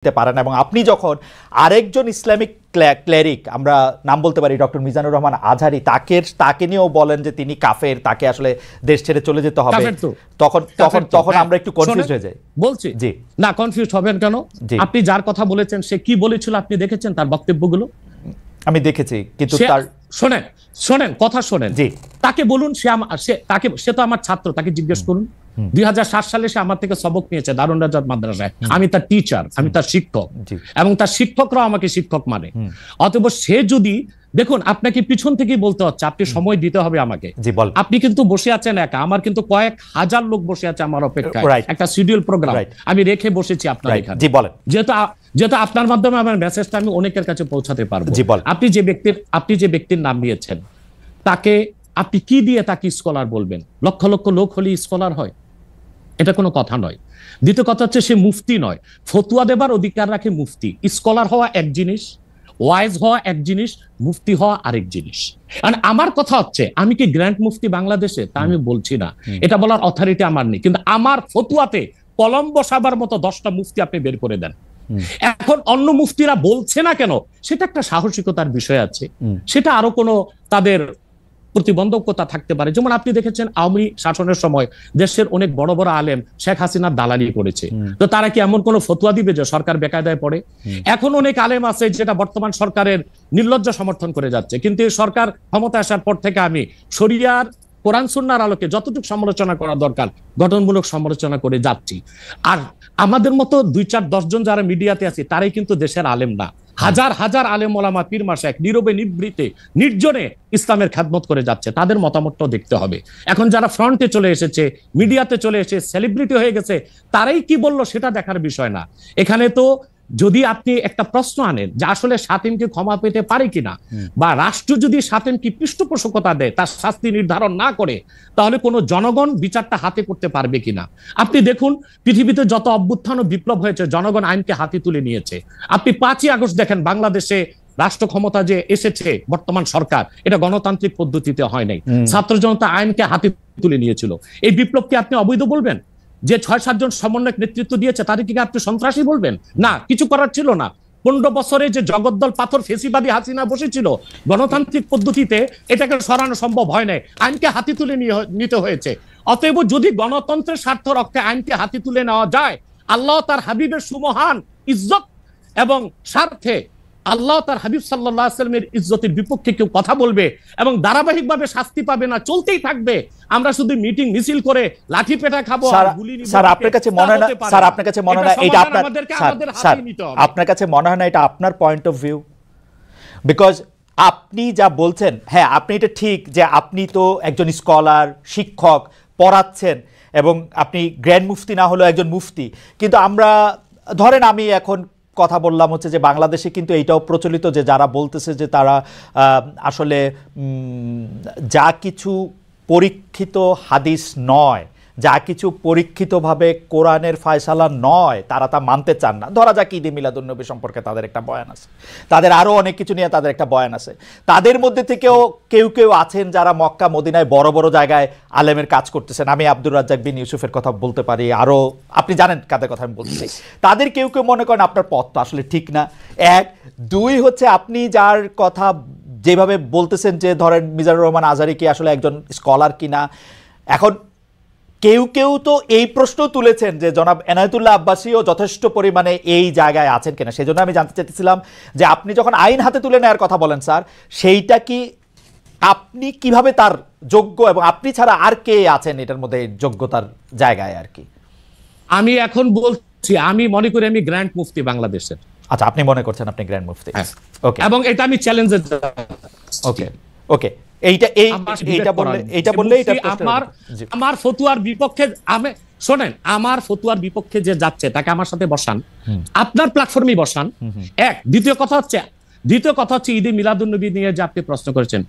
দিতে পারেন এবং আপনি যখন আরেকজন ইসলামিক ক্লেরিক আমরা নাম বলতে পারি ডক্টর মিজানুর রহমান আজহারি তাকে নিয়েও বলেন যে তিনি কাফের, তাকে আসলে দেশ ছেড়ে চলে যেতে হবে, তখন আমরা একটু কনফিউজ হয়ে যাই। বলছি জি না, কনফিউজ হবেন কেন? আপনি যার কথা বলেছেন সে কি বলেছিল আপনি দেখেছেন তার বক্তব্যগুলো? আমি দেখেছি, কিন্তু তার শোনেন কথা শোনেন। জি, তাকে বলুন সে তো আমার ছাত্র, তাকে জিজ্ঞেস করুন। 2007 সালে সে আমার থেকে সবক নিয়েছে দারুন রাজাত মাদ্রাসায়। আমি তার টিচার, আমি তার শিক্ষক, এবং তার শিক্ষকরাও আমাকে শিক্ষক মানে। অতএব সে যদি দেখুন, আপনাকে পিছন থেকেই বলতে হচ্ছে, আপনি সময় দিতে হবে আমাকে। আপনি কিন্তু বসে আছেন একা, আমার কিন্তু কয়েক হাজার লোক বসে আছে আমার অপেক্ষায়। একটা শিডিউল প্রোগ্রাম আমি রেখে বসেছি আপনার এখানে। যেহেতু আপনার মাধ্যমে আমার মেসেজটা আমি অনেকের কাছে পৌঁছাতে পারবো। আপনি যে ব্যক্তির নাম নিয়েছেন তাকে আপনি কি দিয়ে তাকে স্কলার বলবেন? লক্ষ লক্ষ লোক হলে স্কলার হয়? এটা কোনো কথা নয়। দ্বিতীয় কথা হচ্ছে সে মুফতি নয়, ফতুয়া দেবার অধিকার রাখে মুফতি। স্কলার হওয়া এক জিনিস, ওয়াইজ হওয়া এক জিনিস, মুফতি হওয়া আরেক জিনিস। আমার কথা হচ্ছে, আমি কি গ্র্যান্ড মুফতি বাংলাদেশে তা আমি বলছি না, এটা বলার অথরিটি আমার নেই, কিন্তু আমার ফতুয়াতে কলম বসাবার মতো 10টা মুফতি আপনি বের করে দেন। এখন অন্য মুফতিরা বলছে না কেন, সেটা একটা সাহসিকতার বিষয় আছে, সেটা আরো কোনো তাদের প্রতিবন্ধকতা থাকতে পারে। যেমন আপনি দেখেছেন আওয়ামী শাসনের সময় দেশের অনেক বড় বড় আলেম শেখ হাসিনার দালালি করেছে, তো তারা কি এমন কোন ফতোয়া দিবে যে সরকার বেকায়দায় পড়ে? এখন অনেক আলেম আছে যেটা বর্তমান সরকারের নির্লজ্জ সমর্থন করে যাচ্ছে, কিন্তু এই সরকার ক্ষমতা আসার পর থেকে আমি শরিয়ার কোরআন সুন্নাহর আলোকে যতটুকু সমালোচনা করা দরকার গঠনমূলক সমালোচনা করে যাচ্ছি। আর আমাদের মতো 2-4-10 জন যারা মিডিয়াতে আছে তারাই কিন্তু দেশের আলেম না। হাজার হাজার আলেম ওলামা পীর মাশায়েখ নীরবে নিভৃতে নির্জনে ইসলামের খেদমত করে যাচ্ছে, তাদের মতামতটাও দেখতে হবে। এখন যারা ফ্রন্টে চলে এসেছে, মিডিয়াতে চলে এসে সেলিব্রিটি হয়ে গেছে, তারাই কি বললো সেটা দেখার বিষয় না। এখানে তো যদি আপনি একটা প্রশ্ন আনেন যে আসলে শাতিমকে ক্ষমা পেতে পারে কিনা, বা রাষ্ট্র যদি শাতিমকে পৃষ্ঠপোষকতা দেয়, তার শাস্তি নির্ধারণ না করে, তাহলে কোনো জনগণ বিচারটা হাতে করতে পারবে কিনা? আপনি দেখুন পৃথিবীতে যত অভ্যুত্থান ও বিপ্লব হয়েছে জনগণ আইনকে হাতে তুলে নিয়েছে। আপনি 5ই আগস্ট দেখেন বাংলাদেশে রাষ্ট্র ক্ষমতা যে এসেছে বর্তমান সরকার, এটা গণতান্ত্রিক পদ্ধতিতে হয় নাই, ছাত্র জনতা আইনকে হাতে তুলে নিয়েছিল। এই বিপ্লবকে আপনি অবৈধ বলবেন? যে 6-7 জন সমন্বয়ক নেতৃত্ব দিয়েছে তাদেরকে আপনি সন্ত্রাসী বলবেন? না, কিছু করার ছিল না। 15 বছরে যে জগদ্দল পাথর ফেসিবাদী হাসিনা বসেছিল, গণতান্ত্রিক পদ্ধতিতে এটাকে সরানো সম্ভব হয় নাই, আইনকে হাতে তুলে নিতে হয়েছে। অতএব যদি গণতন্ত্রের স্বার্থ রক্ষে আইনকে হাতে তুলে নেওয়া যায়, আল্লাহ তার হাবিবের সুমহান ইজ্জত এবং স্বার্থে আল্লাহ তার হাবিব সাল্লাল্লাহু আলাইহি ওয়াসাল্লামের ইজ্জতের বিপক্ষে কেউ কথা বলবে এবং ধারাবাহিকভাবে শাস্তি পাবে না, চলতেই থাকবে, আমরা শুধু মিটিং মিছিল করে লাঠি পেটা খাবো আর গুলি নিব। স্যার আপনার কাছে মনে হয় না, স্যার আপনার কাছে মনে হয় না এটা আপনার, স্যার আপনার কাছে মনে হয় না এটা আপনার পয়েন্ট অফ ভিউ? বিকজ আপনি যা বলছেন, হ্যাঁ আপনি এটা ঠিক যে আপনি তো একজন স্কলার, শিক্ষক, পড়াচ্ছেন এবং আপনি গ্র্যান্ড মুফতি না হলেও একজন মুফতি, কিন্তু আমরা ধরেন আমি এখন কথা বললাম হচ্ছে যে বাংলাদেশে কিন্তু এইটাও প্রচলিত যে যারা বলতেছে যে তারা আসলে যা কিছু পরীক্ষিত হাদিস নয়, যা কিছু পরীক্ষিতভাবে কোরআনের ফয়সালা নয়, তারা তা মানতে চান না। ধরা যাক ঈদে মিলাদুন্নবী সম্পর্কে তাদের একটা বয়ান আছে, তাদের আরও অনেক কিছু নিয়ে তাদের একটা বয়ান আছে। তাদের মধ্যে থেকেও কেউ কেউ আছেন যারা মক্কা মদিনায় বড় বড় জায়গায় আলেমের কাজ করতেছেন। আমি আব্দুর রাজ্জাক বিন ইউসুফের কথা বলতে পারি, আরও আপনি জানেন কাদের কথা আমি বলতে চাই। তাদের কেউ কেউ মনে করেন আপনার পথ তো আসলে ঠিক না। 1, 2 হচ্ছে আপনি যার কথা যেভাবে বলতেছেন যে ধরেন মিজানুর রহমান আজহারি কি আসলে একজন স্কলার কিনা। এখন কেউ কেউ তো এই প্রশ্ন তুলেছেন যে জনাব এনায়েতুল্লাহ আব্বাসীও যথেষ্ট পরিমাণে এই জায়গায় আছেন কিনা। সেই জন্য আমি জানতে চাইতেছিলাম যে আপনি যখন আইন হাতে তুলে নেওয়ার কথা বলেন স্যার, সেইটা কি আপনি কিভাবে তার যোগ্য, এবং আপনি ছাড়া আর কে আছেন এটার মধ্যে যোগ্যতার জায়গায় আর কি? আমি এখন বলছি, আমি মনে করি আমি গ্র্যান্ড মুফতি বাংলাদেশের। আচ্ছা, আপনি মনে করছেন আপনি গ্র্যান্ড মুফতি? ওকে, এবং এটা আমি চ্যালেঞ্জে। ওকে ওকে, আমার ফতুয়ার বিপক্ষে শোনেন, আমার ফতুয়ার বিপক্ষে যে যাচ্ছে তাকে আমার সাথে বসান, আপনার প্ল্যাটফর্মে বসান। দ্বিতীয় কথা হচ্ছে ঈদে মিলাদুন্নবী নিয়ে যে আপনি প্রশ্ন করেছেন,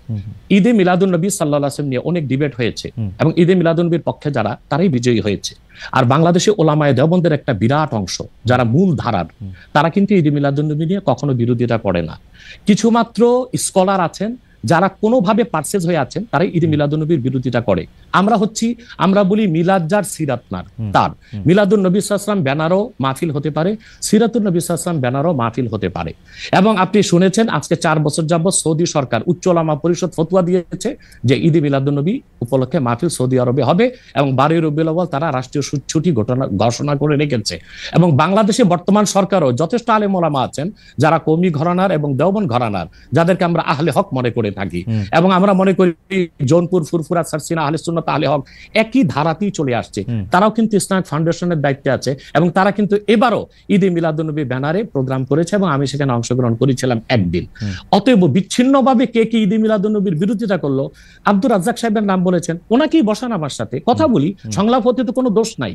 ঈদে মিলাদুন্নবী সাল্লাল্লাহু আলাইহি ওয়াসাল্লাম নিয়ে অনেক ডিবেট হয়েছে এবং ঈদে মিলাদুন্নবীর পক্ষে যারা, তারাই বিজয়ী হয়েছে। আর বাংলাদেশে ওলামায়ে দেওবন্দের একটা বিরাট অংশ যারা মূল ধারার, তারা কিন্তু ঈদে মিলাদুন্নবী নিয়ে কখনো বিরোধিতা করে না। কিছু মাত্র স্কলার আছেন যারা কোনোভাবে পারসেজ হয়ে আছেন, তারাই ঈদে মিলাদুন্নবীর বিরোধিতা করে। আমরা বলি মিলাদ যার সিরাত নার তার, মিলাদুন নবী সাল্লাল্লাহু আলাইহি ওয়াসাল্লাম ব্যানারও মাহফিল হতে পারে, সিরাতুন নবী সাল্লাল্লাহু আলাইহি ওয়াসাল্লাম ব্যানারও মাহফিল হতে পারে। এবং আপনি শুনেছেন আজকে 4 বছর যাবত সৌদি সরকার উচ্চ ওলামা পরিষদ ফতোয়া দিয়েছে যে ঈদে মিলাদুন নবী উপলক্ষে মাহফিল সৌদি আরবে হবে, এবং 12 রবিউল আউয়াল তারা রাষ্ট্রীয় ছুটি ঘোষণা করে রেখেছে। এবং বাংলাদেশে বর্তমান সরকারও যথেষ্ট আলেম ওলামা আছেন যারা কওমি ঘরানার এবং দেওবন্দ ঘরানার, যাদেরকে আমরা আহলে হক মনে করে থাকি, এবং আমরা মনে করি জৌনপুর, ফুরফুরা, সারসিনা, আহলে সুন্নাত, আহলে হক একই ধারাতেই চলে আসছে। তারাও কিন্তু ইসলামিক ফাউন্ডেশনের দায়িত্বে আছে, এবং তারা কিন্তু এবারও ঈদে মিলাদুন্নবী ব্যানারে প্রোগ্রাম করেছে, এবং আমি সেখানে অংশগ্রহণ করেছিলাম একদিন। অতএব বিচ্ছিন্নভাবে কে কে ঈদে মিলাদুন্নবীর বিরোধিতা করলো, আব্দুর রাজ্জাক সাহেবের নাম বলেছেন, ওনাকেই বসান আমার সাথে কথা বলি, সংলাপ হতে তো কোনো দোষ নাই।